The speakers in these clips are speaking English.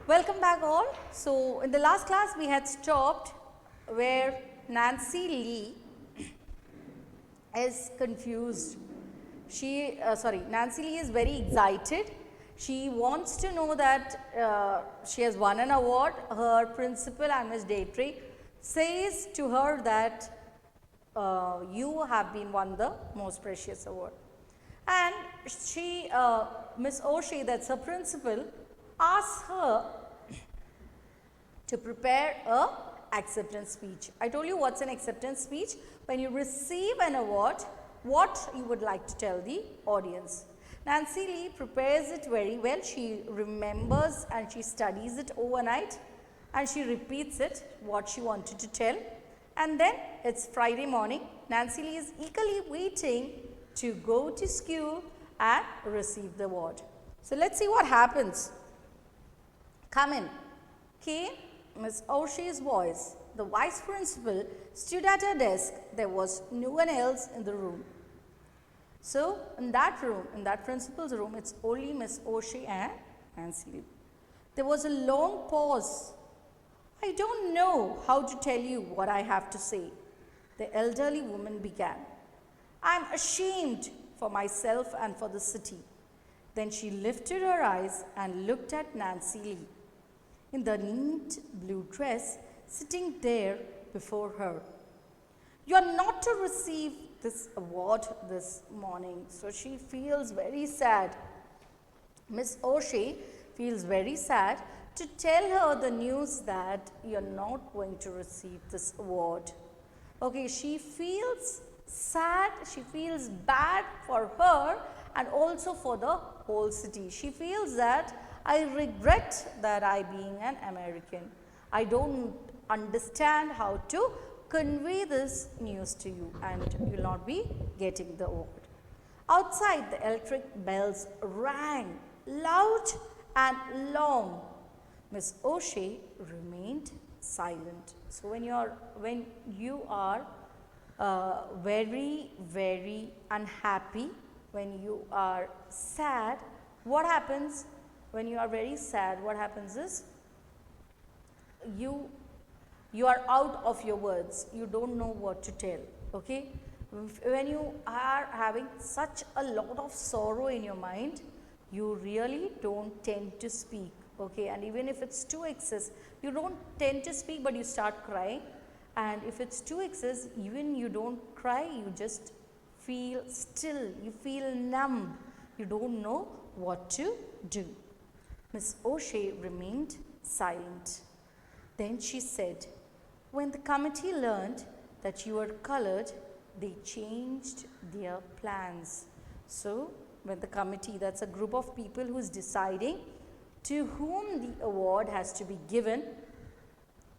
Welcome back all. So, in the last class we had stopped where Nancy Lee is confused. Nancy Lee is very excited. She wants to know that she has won an award. Her principal and Miss Daytree says to her that you have been won the most precious award. And she, Miss O'Shea, that's her principal, asks her to prepare a acceptance speech. I told you what's an acceptance speech. When you receive an award, what you would like to tell the audience. Nancy Lee prepares it very well. She remembers and she studies it overnight and she repeats it, what she wanted to tell. And then it's Friday morning. Nancy Lee is eagerly waiting to go to school and receive the award. So let's see what happens. Come in. Came Miss O'Shea's voice. The vice principal stood at her desk. There was no one else in the room. So in that room, in that principal's room, it's only Miss O'Shea and Nancy Lee. There was a long pause. I don't know how to tell you what I have to say, the elderly woman began. I'm ashamed for myself and for the city. Then she lifted her eyes and looked at Nancy Lee in the neat blue dress sitting there before her. You are not to receive this award this morning. So she feels very sad. Miss O'Shea feels very sad to tell her the news that you're not going to receive this award. Okay, she feels sad, she feels bad for her and also for the whole city. She feels that I regret that I being an American. I don't understand how to convey this news to you and you will not be getting the award. Outside the electric bells rang loud and long. Miss O'Shea remained silent. So when you are very, very unhappy, when you are sad, what happens? When you are very sad, what happens is you are out of your words. You don't know what to tell. Okay? When you are having such a lot of sorrow in your mind, you really don't tend to speak. Okay? And even if it's too excess, you don't tend to speak, but you start crying. And if it's too excess, even you don't cry, you just feel still. You feel numb. You don't know what to do. Miss O'Shea remained silent. Then she said, when the committee learned that you were colored, they changed their plans. So, when the committee, that's a group of people who is deciding to whom the award has to be given,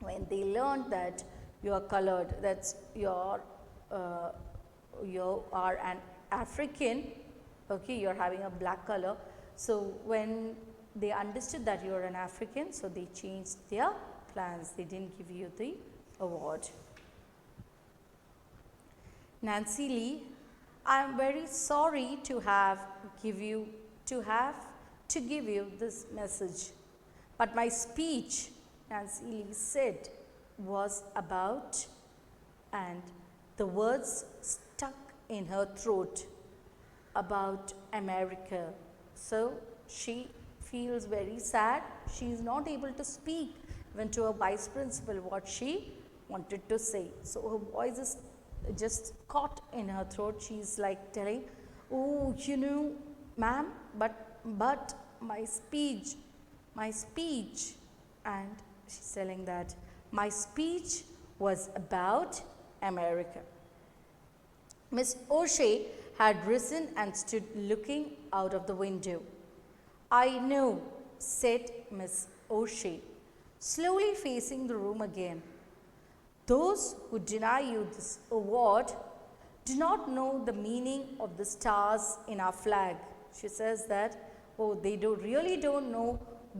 when they learned that you are colored, that's you are an African, okay, you are having a black color. So, when they understood that you are an African, so they changed their plans. They didn't give you the award. Nancy Lee, I am very sorry to give you this message. But my speech, Nancy Lee said, was about, and the words stuck in her throat, about America. So she feels very sad. She is not able to speak even to her vice principal what she wanted to say. So her voice is just caught in her throat. She is like telling, oh, you know, ma'am, but my speech, and she's telling that my speech was about America. Miss O'Shea had risen and stood looking out of the window. I know, said Miss O'Shea, slowly facing the room again. Those who deny you this award do not know the meaning of the stars in our flag. She says that, oh, they really don't know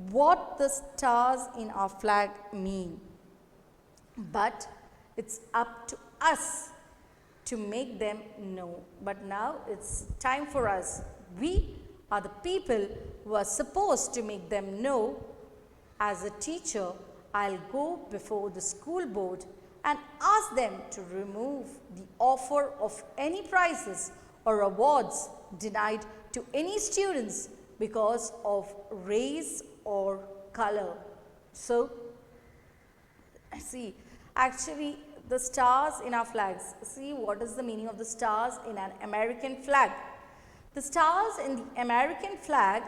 what the stars in our flag mean. But it's up to us to make them know. But now it's time for us. We are the people who are supposed to make them know As a teacher, I'll go before the school board and ask them to remove the offer of any prizes or awards denied to any students because of race or color. So, see, actually the stars in our flags, see what is the meaning of the stars in an American flag. The stars in the American flag,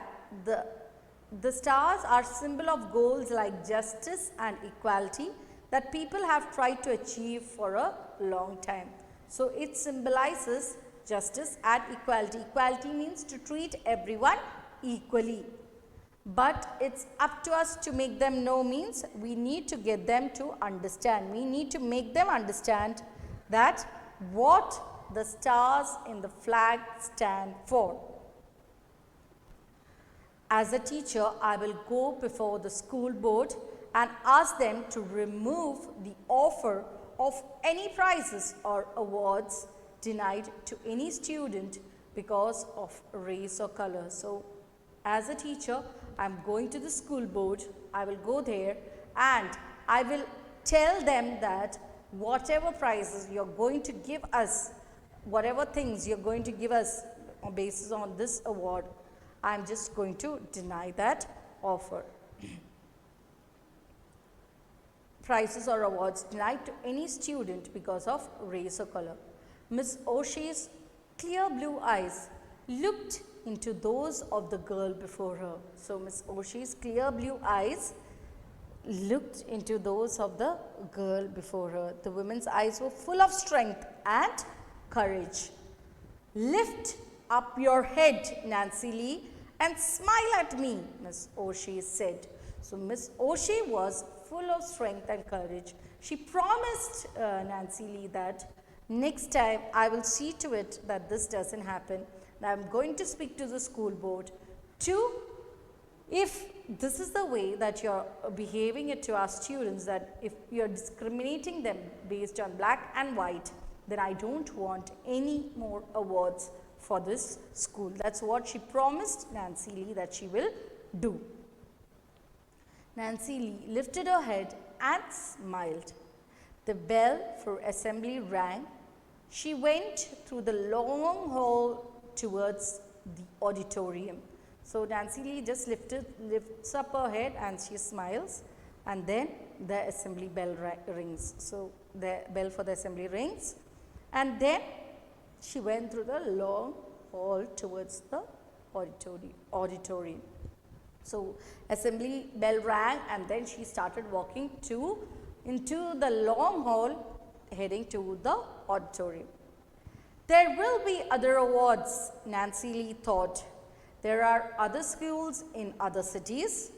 the stars are symbol of goals like justice and equality that people have tried to achieve for a long time. So, it symbolizes justice and equality. Equality means to treat everyone equally. But it's up to us to make them know, means we need to get them to understand. We need to make them understand that what the stars in the flag stand for. As a teacher, I will go before the school board and ask them to remove the offer of any prizes or awards denied to any student because of race or color. So, as a teacher, I am going to the school board, I will go there and I will tell them that whatever prizes you are going to give us, whatever things you are going to give us on basis on this award, I am just going to deny that offer. Prizes or awards denied to any student because of race or color. Miss O'Shea's clear blue eyes looked into those of the girl before her. So, Miss O'Shea's clear blue eyes looked into those of the girl before her. The woman's eyes were full of strength and courage. Lift up your head, Nancy Lee, and smile at me, Miss O'Shea said. So, Miss O'Shea was full of strength and courage. She promised Nancy Lee that next time I will see to it that this doesn't happen. I am going to speak to the school board to, if this is the way that you are behaving it to our students, that if you are discriminating them based on black and white, then I don't want any more awards for this school. That's what she promised Nancy Lee that she will do. Nancy Lee lifted her head and smiled. The bell for assembly rang. She went through the long hall towards the auditorium. So, Nancy Lee just lifts up her head and she smiles, and then the assembly bell rings. So, the bell for the assembly rings, and then she went through the long hall towards the auditorium. So, assembly bell rang and then she started walking into the long hall heading to the auditorium. There will be other awards, Nancy Lee thought. There are other schools in other cities.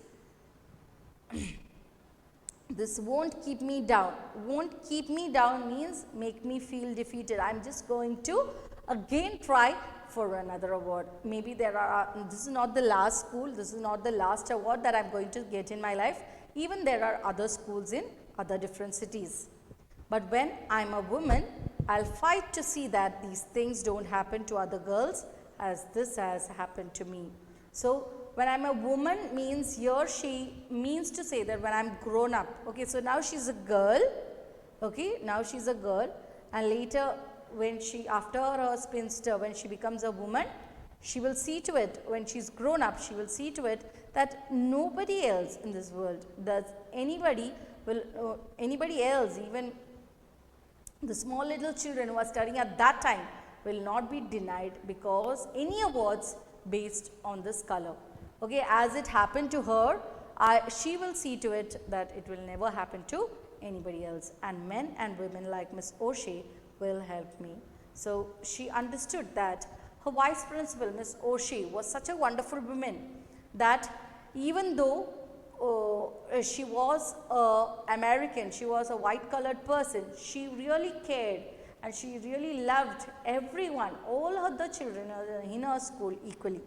This won't keep me down. Won't keep me down means make me feel defeated. I'm just going to again try for another award. Maybe this is not the last school, this is not the last award that I'm going to get in my life. Even there are other schools in other different cities. But when I'm a woman, I'll fight to see that these things don't happen to other girls as this has happened to me. So, when I'm a woman means here she means to say that when I'm grown up. Okay, so now she's a girl. Okay, now she's a girl, and later when after her spinster, when she becomes a woman, she will see to it, when she's grown up, she will see to it that nobody else in this world, anybody else, even the small little children who are studying at that time, will not be denied because any awards based on this color. Okay, as it happened to her, she will see to it that it will never happen to anybody else, and men and women like Miss O'Shea will help me. So, she understood that her vice principal, Miss O'Shea, was such a wonderful woman that even though she was American, she was a white colored person, she really cared and she really loved everyone, all other children in her school equally.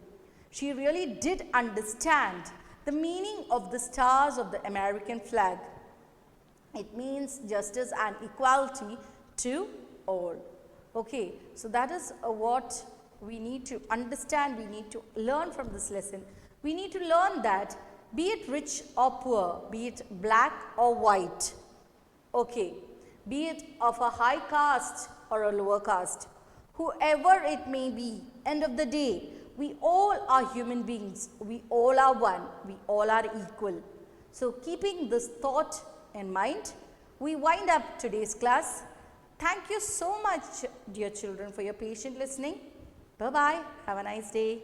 She really did understand the meaning of the stars of the American flag. It means justice and equality to all. Okay, so that is what we need to understand, we need to learn from this lesson. We need to learn that be it rich or poor, be it black or white, okay, be it of a high caste or a lower caste, whoever it may be, end of the day, we all are human beings, we all are one, we all are equal. So keeping this thought in mind, we wind up today's class. Thank you so much, dear children, for your patient listening. Bye-bye. Have a nice day.